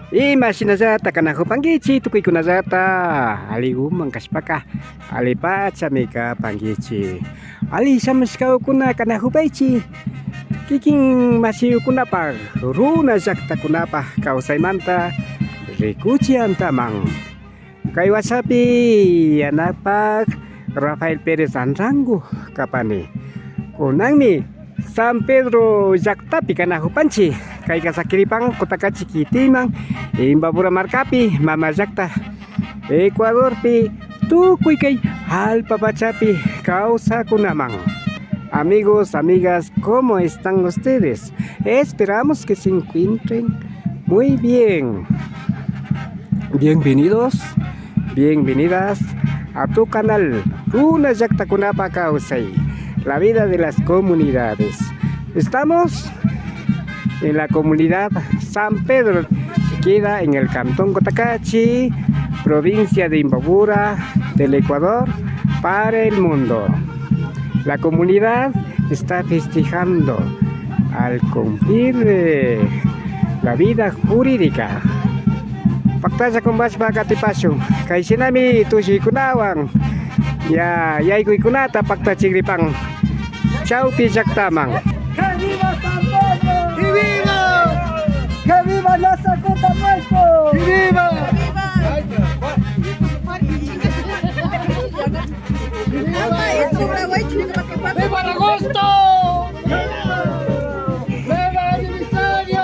Imashinallata kanajupankichik tukuykunallata aliguman kashpaka alipacha mika pankichik ali shamushkawkuna kanajupaychik kikin masiyukunapak runa llaqtakunapak kawsaymanta rikuchiantaman kay wasapi yanapak Rafael Pérez Anrangu kapani kunanmi San Pedro llaqtapi kanajupanchik kay Casakiripan kutaka chiquitiman Imbabura markapi mama llaqta Ecuadorpi tukuy kay allpapachapi kawsakunaman. Amigos, amigas, ¿cómo están ustedes? Esperamos que se encuentren muy bien. Bienvenidos, bienvenidas a tu canal Runa Llaqtakunapa Kawsay, la vida de las comunidades. Estamos en la comunidad San Pedro, que queda en el cantón Cotacachi, provincia de Imbabura, del Ecuador, para el mundo. La comunidad está festejando al cumplir la vida jurídica. Pactaya con baspa katipasyo, kay sinami tushikunawan, ya yaykuykunata pactachigripan, chawpi llaqtaman. ¡Que viva San Pedro! ¡Que viva! ¡Que viva la Zacotamuelco! ¡Que viva! ¡Viva el agosto! ¡Viva el aniversario!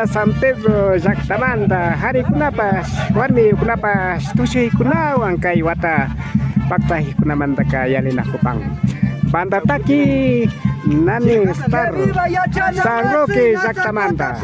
San Pedro llaqtamanta harikunapas warmikunapas tushuykunawan kay wata pactajikunamantaqa yalinakupan Pandataki nani estar San Roque llaqtamanta.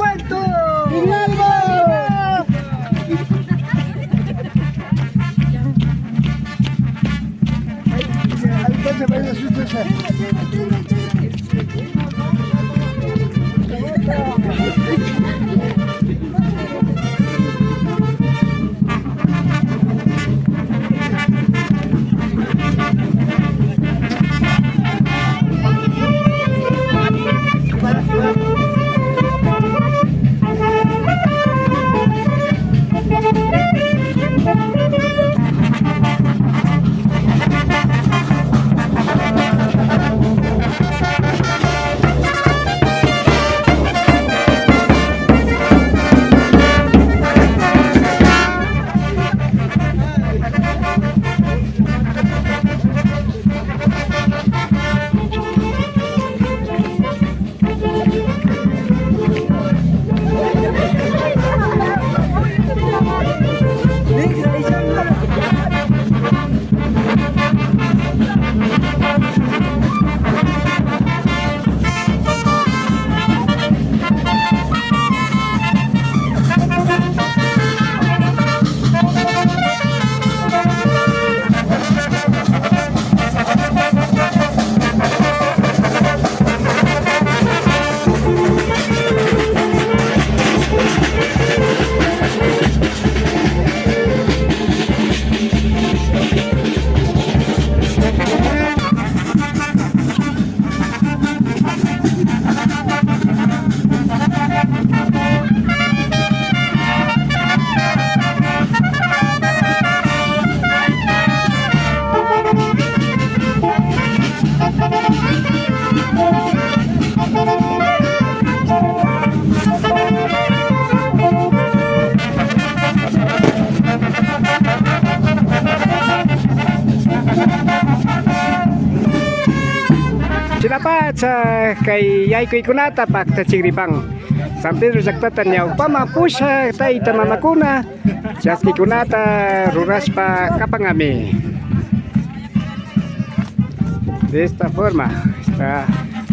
Chinapacha kay yaykuykuna pakta chigripang San Pedro llaktata ñawpamapusha tayta mamakuna chaskikunata rurashpa kapangami. De esta forma está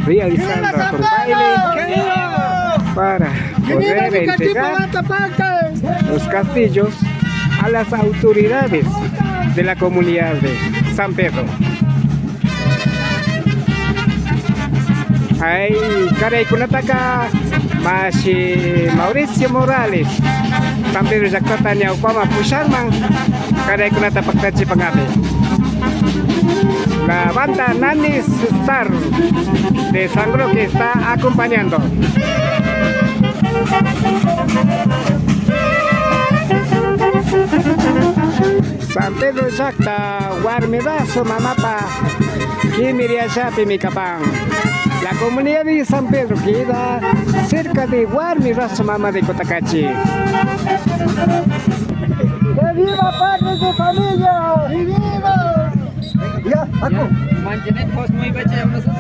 realizando un baile para poder entregar los castillos a las autoridades de la comunidad de San Pedro. Ay, caray, kunataka Mauricio Morales San Pedro llaktata ñawpama pusharman caray kunata paktachi pangami. La banda Nanis Star de San Roque está acompañando. San Pedro llakta warmidazo mamapa Kimiriachapi Mikapang. La comunidad de San Pedro queda cerca de Warmirazo Mama de Cotacachi. ¡Que viva padres de familia! ¡Y viva! Ya, aku. Manjanet bos mau baca yang masuk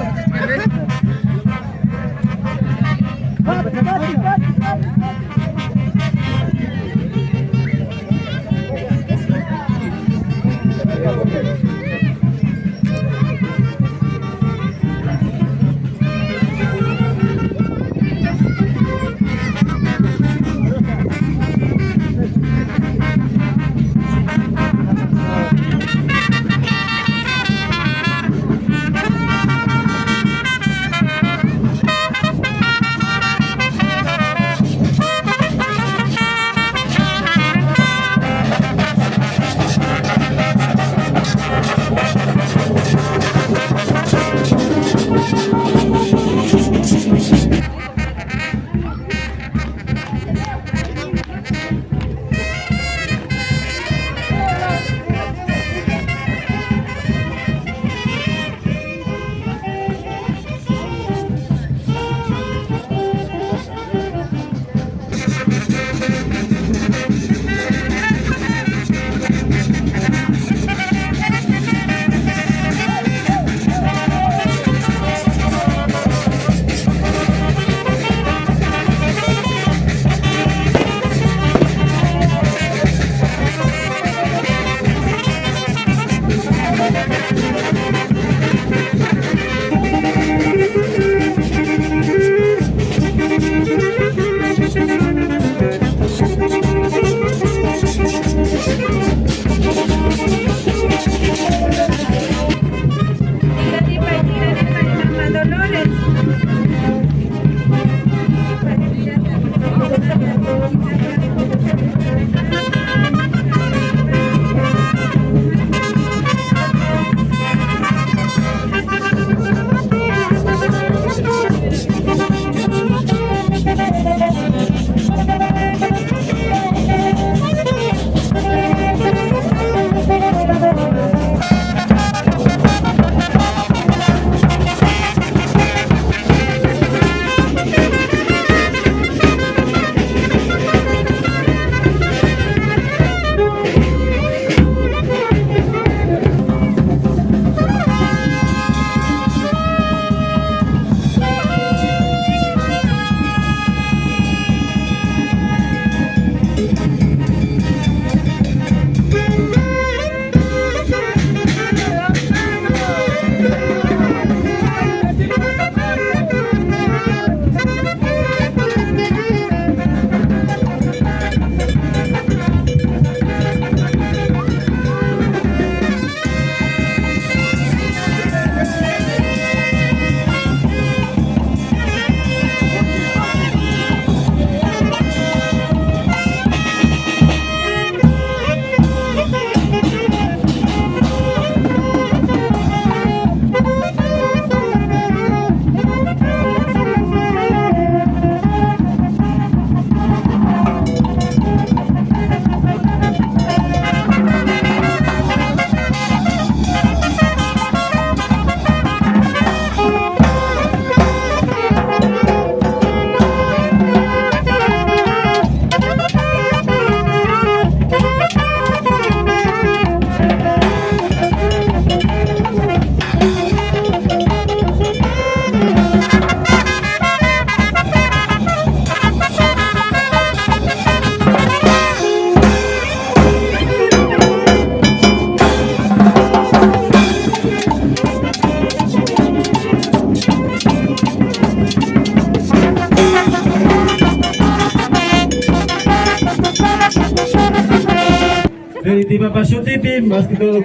directiva para Xotipi, más que todo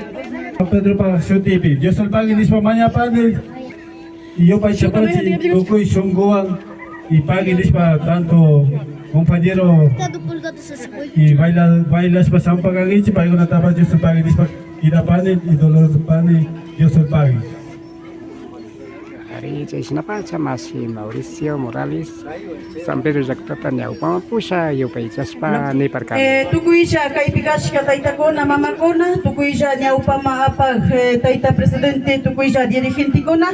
Pedro para Xotipi. Yo soy Pagui Nispa Maña Panel y yo para Chapachi, Goku Shongoan y Pagui Nispa tanto compañero y bailas para San Pagagichi, para una tapa yo soy Pagui Nispa Ira Panel y Dolores Panel, yo soy Pagui. Hari Jaisnapacha Masi Mauricio Morales San Pedro Jactatan Yaupama Pusha Yupaichaspa Niparka. Tukuisha kaipigash ka taita kona mama kona, tukuisha Yaupama apa taita presidente, tukuisha dirigente kona,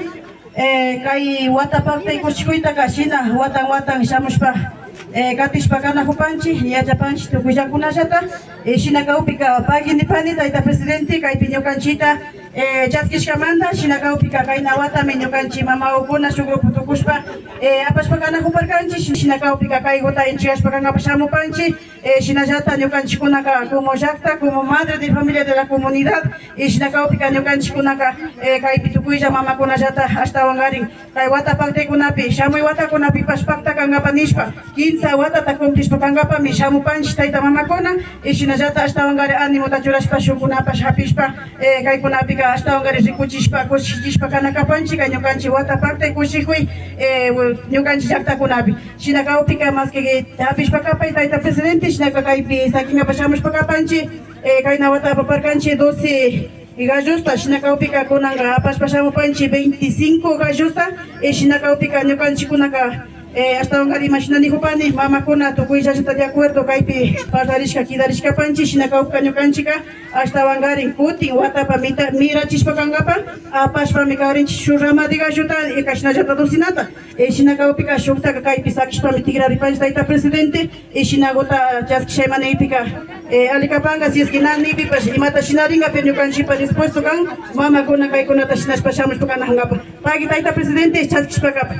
kai wata parte kushkuita kashina, watang shamushpa. Katis pakana hupanchi, yaja panchi tukuisha kuna jata, shina kaupika pagi ni pani taita presidente, kai pinyo kanchita, Jaskish Kamanda, Shinakaupika Kainawata, Menyokanchi, Mama Okuna, Sugo Putukushpa, Apaspakana Huparkanchi, Shinakaupika Kaigota, and Chiaspakanga Pashamu Panchi, Shinajata, Nyokanchikunaka, como Jacta, como madre de familia de la comunidad, Shinakaupika, Nyokanchikunaka, Kaipitukuja, Mama Kunajata, hasta Wangaring, Kaiwata Pakte Kunapi, Shamuiwata Kunapi Paspakta Kangapanishpa, Kinsa Wata Takumpishpa Kangapa, Mishamu Panch, Taita Mama Kona, Shinajata, hasta Wangari Animo Tachurashpa, Shukunapa, Shapishpa, Kaikunapi. Hasta ongare kuchishpa kuchishpa kana kapanchi kanyokanchi wata parte kushikui nyokanchi jakta kunabi shinaka opika mas que tapishpa kapai taita presidente shinaka kaipi sakinga pasamos pa kapanchi kaina wata paparkanchi 12 gajusta shinaka opika kunanga paspashamo panchi 25 gajusta shinaka opika nyokanchi kunaka hasta ongari machinani hupani mama kuna tukuisha está de acuerdo kaipi partarishka kidarishka panchi shinaka upkanyo kanchika hasta wangari kuti wata pa mira chispa kangapa apashpa mikarin shurama diga juta kashna jata dosinata shinaka upika shukta kaipi sakishpa mitigra ripanch taita presidente shinagota jaskisha ipika alikapanga si es que nani pipa imata shinaringa penyo kanchipa dispuesto kan mama kuna kai kuna tashinash pashamush pakana hangapa pagi taita presidente jaskishpa kapa.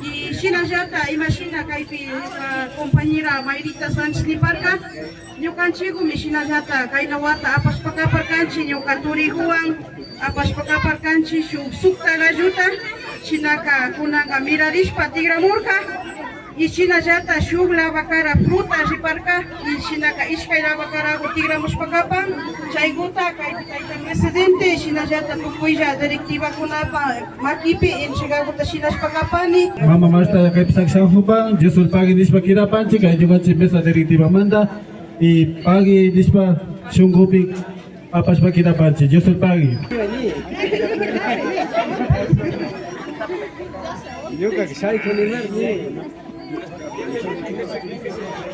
Y Shina Jata, imagina kaipi compañera Mayrita Sánchez Niparka, Nyokanchigu, Mishina Jata, Kainawata, Apaspakaparkanchi, Nyokaturi Huang, Apaspakaparkanchi, Sukta la Juta, Shinaka, Kunanga Mirarishpa, Tigra Murka, y Shina Jata, Shugla Bakara, Fruta, Jiparka, y Shinaka Ishkaira Bakara, Tigra Muspakapa, Chaiguta, Kaita Presidente, Shina Jata, Tukuija, Directiva Kunapa, Makipi, en Chigaguta Shinas Pakapani. Mama Marta Kaipisak Shanhupa, yo soy Pagui Nispa Kira Panchi, Kaiyugachi Mesa Directiva Manda, y Pagui Nispa Shungupi, Apashpa Kira Panchi, yo soy Pagui.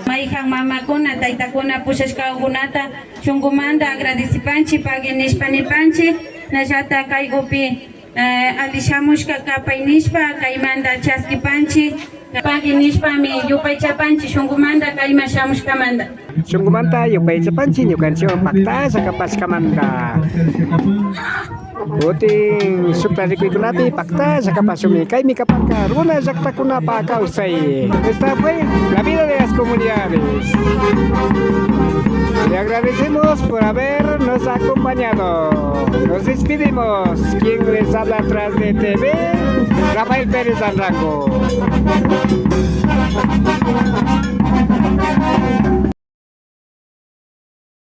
Maihang mama kuna taita kuna pushashka gunata shungumanda agradecipanchi pagi nishpani panchi najata kaigopi alishamushka kapay nishpa kaimanda chaski panchi pagi nishpami yupaycha panchi shungumanda kaima shamushka manda Shungumanta Yupaycha Panchi Nyukanchi Pakta Sakapaskamanda. Buting Suprarikunapi Pakta Sakapasumi Kai Mikapaka Runa Zaktakuna Paka Usai. Esta fue la vida de las comunidades. Le agradecemos por habernos acompañado. Nos despedimos. Quien les habla atrás de TV, Rafael Pérez Alrango.